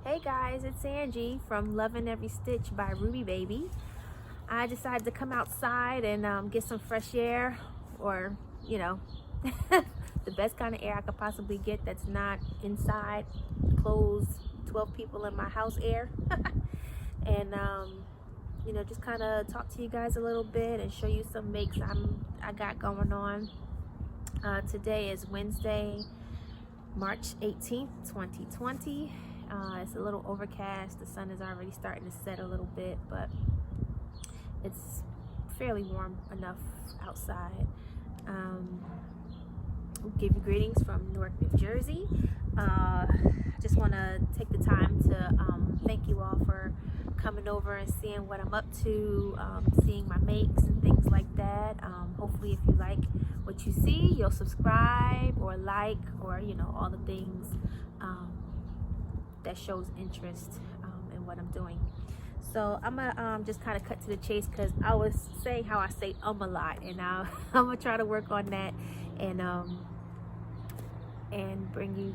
Hey guys, it's Angie from Loving Every Stitch by Ruby Baby. I decided to come outside and get some fresh air, or you know, the best kind of air I could possibly get that's not inside closed 12 people in my house air. And you know, just kind of talk to you guys a little bit and show you some makes I got going on. Today is Wednesday, March 18th, 2020. It's a little overcast. The sun is already starting to set a little bit, but it's fairly warm enough outside. I'll give you greetings from Newark, New Jersey. I just want to take the time to thank you all for coming over and seeing what I'm up to, seeing my makes and things like that. Hopefully if you like what you see, you'll subscribe or like, or you know, all the things that shows interest in what I'm doing. So I'm gonna just kind of cut to the chase, because I was saying how I say a lot, and I'm gonna try to work on that and bring you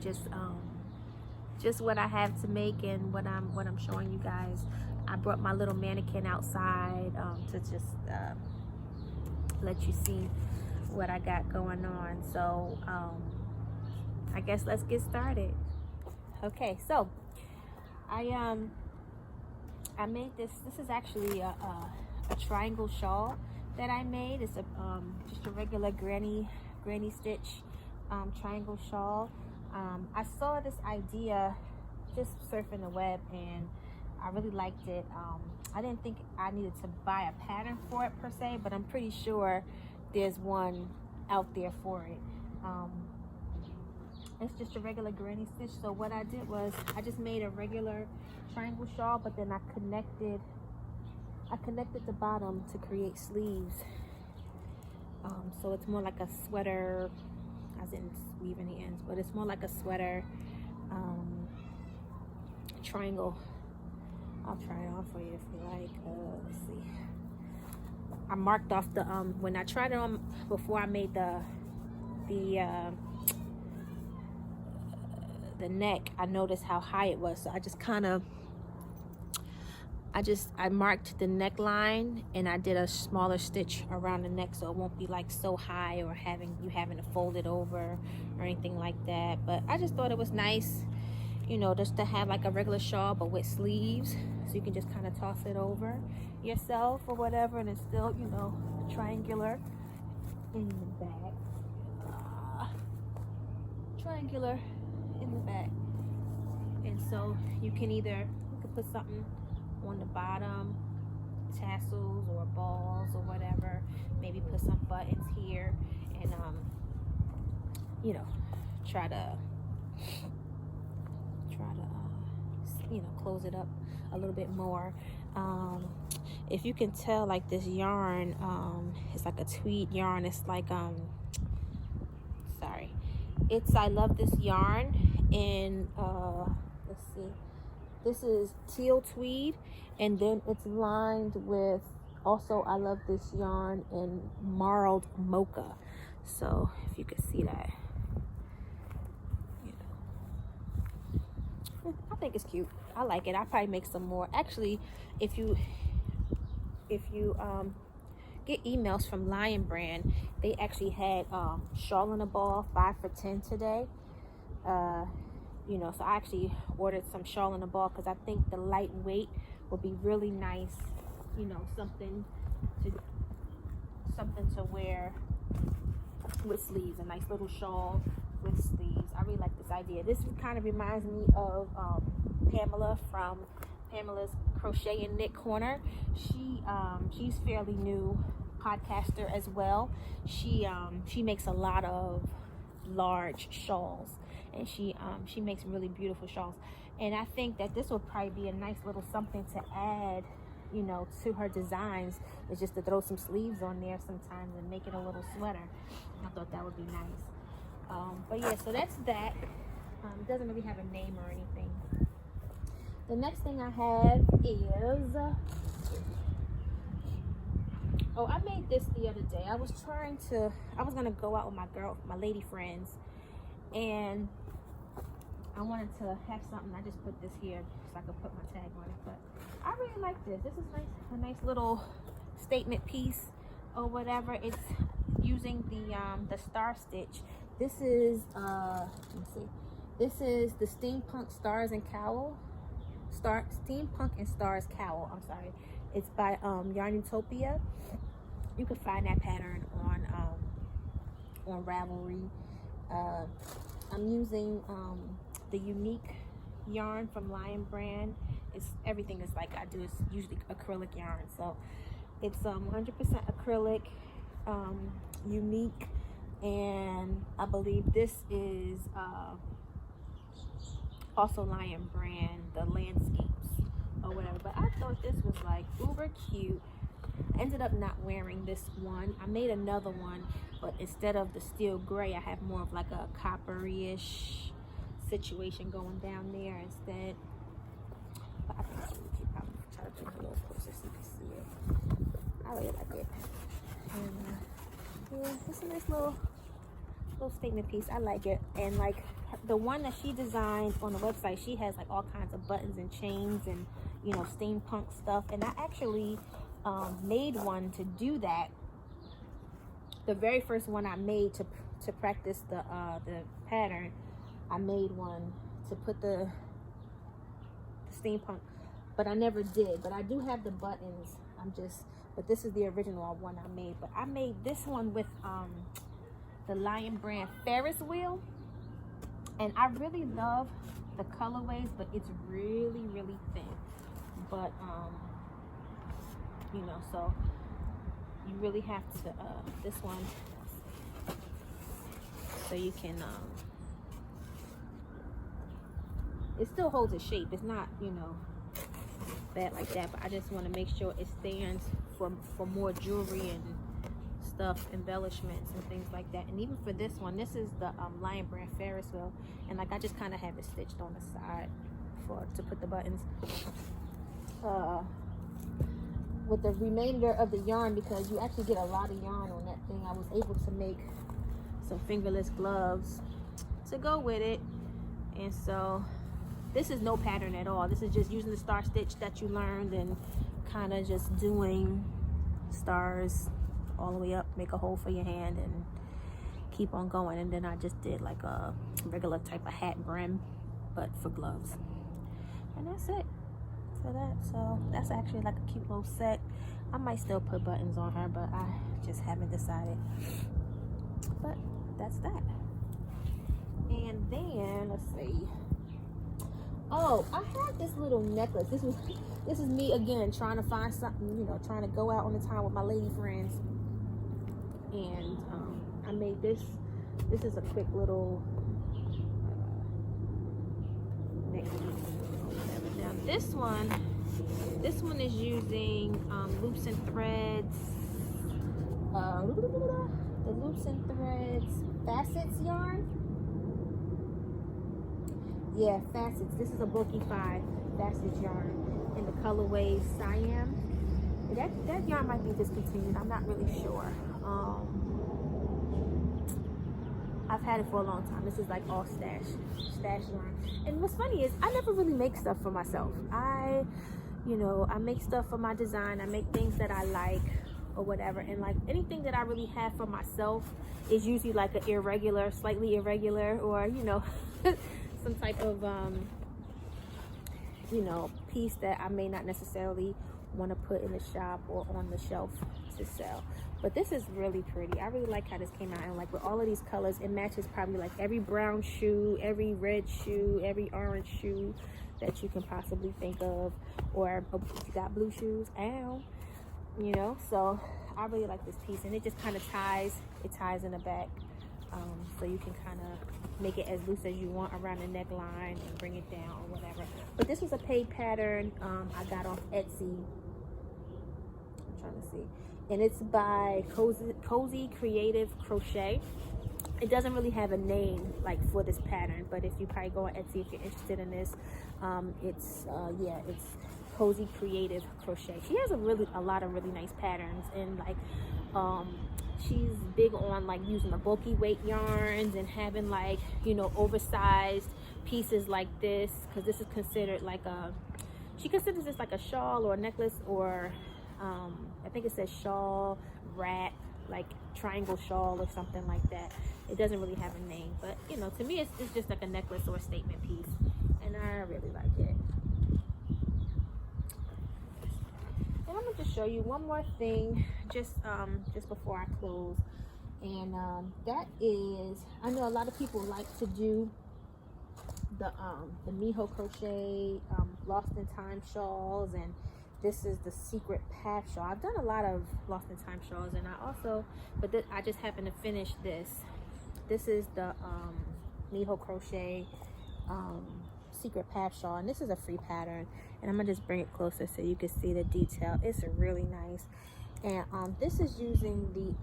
just what I have to make and what I'm showing you guys. I brought my little mannequin outside to just let you see what I got going on. So I guess let's get started. Okay, so I made this is actually a triangle shawl that I made. It's just a regular granny stitch triangle shawl. I saw this idea just surfing the web and I really liked it. I didn't think I needed to buy a pattern for it per se, but I'm pretty sure there's one out there for it. It's just a regular granny stitch. So what I did was I just made a regular triangle shawl, but then I connected the bottom to create sleeves. So it's more like a sweater. I didn't weave any ends, but it's more like a sweater triangle. I'll try it on for you if you like. Let's see. I marked off the when I tried it on before I made the neck, I noticed how high it was, so I just kind of I marked the neckline and I did a smaller stitch around the neck, so it won't be like so high or having to fold it over or anything like that. But I just thought it was nice, you know, just to have like a regular shawl but with sleeves, so you can just kind of toss it over yourself or whatever, and it's still, you know, triangular in the back. Triangular in the back. And so you can put something on the bottom, tassels or balls or whatever, maybe put some buttons here, and you know, try to you know, close it up a little bit more. If you can tell, like this yarn, it's like a tweed yarn. It's like I love this yarn in let's see, this is teal tweed, and then it's lined with, also I love this yarn in marled mocha. So if you could see that, you know, I think it's cute. I like it. I'll probably make some more. Actually, if you get emails from Lion Brand, they actually had Shawl in a Ball 5 for $10 today. You know, so I actually ordered some Shawl in a Ball because I think the lightweight would be really nice, you know, something to wear with sleeves, a nice little shawl with sleeves. I really like this idea. This kind of reminds me of Pamela from Pamela's Crochet and Knit Corner. She's fairly new podcaster as well. She makes a lot of large shawls, and she makes really beautiful shawls, and I think that this would probably be a nice little something to add, you know, to her designs, is just to throw some sleeves on there sometimes and make it a little sweater. I thought that would be nice. But yeah, so that's that. It doesn't really have a name or anything. The next thing I have is, oh, I made this the other day. I was gonna go out with my lady friends, and I wanted to have something. I just put this here so I could put my tag on it. But I really like this. This is nice, a nice little statement piece or whatever. It's using the star stitch. This is let me see. This is the Steampunk Stars and Cowl. Steampunk and Stars Cowl. I'm sorry. It's by YARNutopia. You can find that pattern on Ravelry. I'm using the unique yarn from Lion brand. It's everything is like I do is usually acrylic yarn, so it's 100% acrylic, unique, and I believe this is also Lion brand, the landscapes or whatever. But I thought this was like uber cute. I ended up not wearing this one. I made another one, but instead of the steel gray, I have more of like a coppery-ish situation going down there instead. But I think it's really cute. I'll try to bring it a little closer so you can see it. I really like it. And yeah, it's a nice little statement piece. I like it. And like the one that she designed on the website, she has like all kinds of buttons and chains and, you know, steampunk stuff. And I actually made one to do that. The very first one I made to practice the pattern, I made one to put the steampunk, but I never did. But I do have the buttons. But this is the original one I made. But I made this one with the Lion brand Ferris Wheel, and I really love the colorways, but it's really, really thin. But you know, so you really have to this one, so you can it still holds its shape. It's not, you know, bad like that, but I just want to make sure it stands for more jewelry and stuff, embellishments and things like that. And even for this one, this is the Lion brand Ferris Wheel, and like I just kind of have it stitched on the side to put the buttons. With the remainder of the yarn, because you actually get a lot of yarn on that thing, I was able to make some fingerless gloves to go with it. And so this is no pattern at all. This is just using the star stitch that you learned and kind of just doing stars all the way up, make a hole for your hand and keep on going. And then I just did like a regular type of hat brim, but for gloves. And that's it for that. So that's actually like a cute little set. I might still put buttons on her, but I just haven't decided. But that's that. And then let's see. Oh, I had this little necklace. This is me again trying to find something, you know, trying to go out on the time with my lady friends. And I made this. This is a quick little necklace. Now this one is using loops and threads. The loops and threads facets yarn. Yeah, facets. This is a bulky 5 facets yarn in the colorway Siam. That yarn might be discontinued. I'm not really sure. I've had it for a long time. This is like all stash yarn. And what's funny is I never really make stuff for myself. I make stuff for my design. I make things that I like or whatever. And like anything that I really have for myself is usually like an irregular, slightly irregular, or, you know, some type of, piece that I may not necessarily want to put in the shop or on the shelf to sell. But this is really pretty. I really like how this came out, and like with all of these colors, it matches probably like every brown shoe, every red shoe, every orange shoe that you can possibly think of, or if you got blue shoes, you know. So I really like this piece, and it just kind of ties in the back, so you can kind of make it as loose as you want around the neckline and bring it down or whatever. But this was a paid pattern I got off Etsy. I'm trying to see. And it's by Cozy Creative Crochet. It doesn't really have a name like for this pattern, but if you probably go on Etsy if you're interested in this, it's Cozy Creative Crochet. She has a lot of really nice patterns, and like she's big on like using the bulky weight yarns and having like, you know, oversized pieces like this, because this is considered like a, she considers this like a shawl or a necklace, or I think it says shawl wrap, like triangle shawl or something like that. It doesn't really have a name, but you know, to me it's just like a necklace or a statement piece, and I really like it. And I'm gonna just show you one more thing just before I close, and that is, I know a lot of people like to do the Mijo Crochet Lost in Time shawls, and this is the Secret Path shawl. I've done a lot of Lost in Time shawls, and I also, but I just happened to finish this. This is the Mijo Crochet Secret Path shawl, and this is a free pattern, and I'm gonna just bring it closer so you can see the detail. It's really nice, and this is using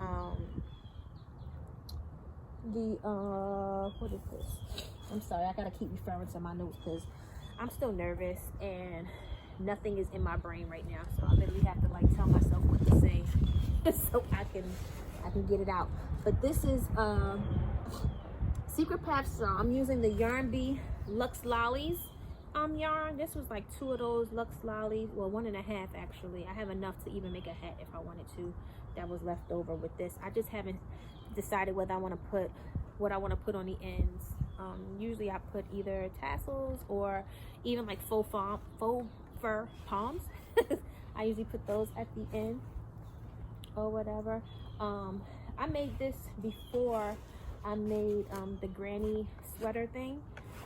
what is this? I'm sorry, I gotta keep referring to my notes because I'm still nervous and nothing is in my brain right now, so I literally have to like tell myself what to say so I can get it out. But this is Secret Path shawl. I'm using the Yarn Bee Luxe Lollies yarn. This was like 2 of those Luxe Lollies, well 1.5 actually. I have enough to even make a hat if I wanted to, that was left over with this. I just haven't decided whether I want to put what I want to put on the ends. Usually I put either tassels or even like faux fur palms. I usually put those at the end or whatever. I made this before I made the granny sweater thing,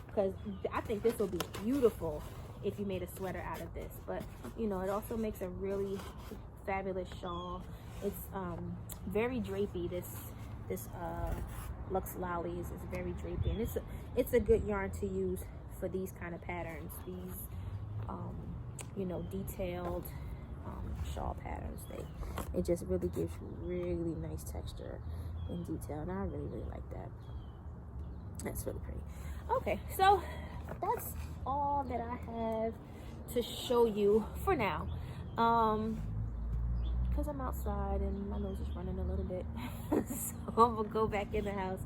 because I think this will be beautiful if you made a sweater out of this. But you know, it also makes a really fabulous shawl. It's very drapey. This Luxe Lollies is very drapey, and it's a good yarn to use for these kind of patterns, these you know, detailed shawl patterns. It just really gives you really nice texture and detail, and I really like that. That's really pretty. Okay, so that's all that I have to show you for now, because I'm outside and my nose is running a little bit so I'm gonna go back in the house.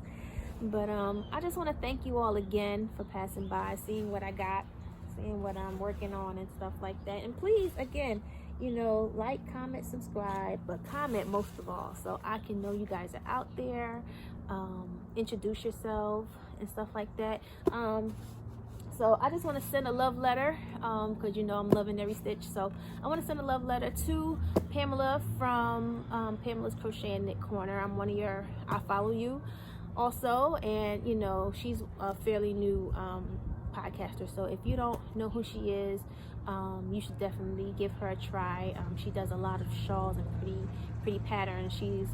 But I just want to thank you all again for passing by, seeing what I got, seeing what I'm working on and stuff like that. And please, again, you know, like, comment, subscribe, but comment most of all, so I can know you guys are out there. Introduce yourself and stuff like that. So I just want to send a love letter, because you know I'm loving every stitch. So I want to send a love letter to Pamela from Pamela's Crochet and Knit Corner. I'm one of your, I follow you also, and you know, she's a fairly new podcaster, so if you don't know who she is, you should definitely give her a try. She does a lot of shawls and pretty patterns. She's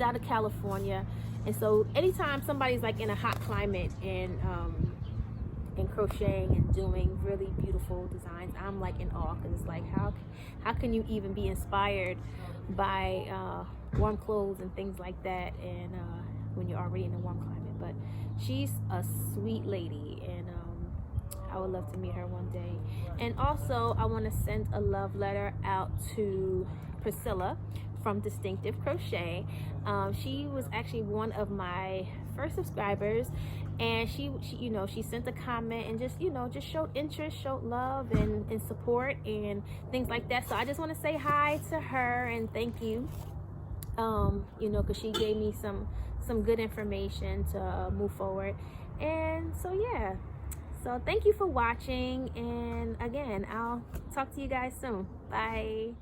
out of California, and so anytime somebody's like in a hot climate and crocheting and doing really beautiful designs, I'm like in awe, because it's like, how can you even be inspired by warm clothes and things like that, and when you're already in a warm climate. But she's a sweet lady, and I would love to meet her one day. And also I want to send a love letter out to Priscilla from Distinctive Crochet. She was actually one of my first subscribers, and she you know, she sent a comment and just, you know, just showed interest, showed love and support and things like that. So I just want to say hi to her and thank you, you know, because she gave me some good information to move forward. And so yeah, so thank you for watching, and again, I'll talk to you guys soon. Bye.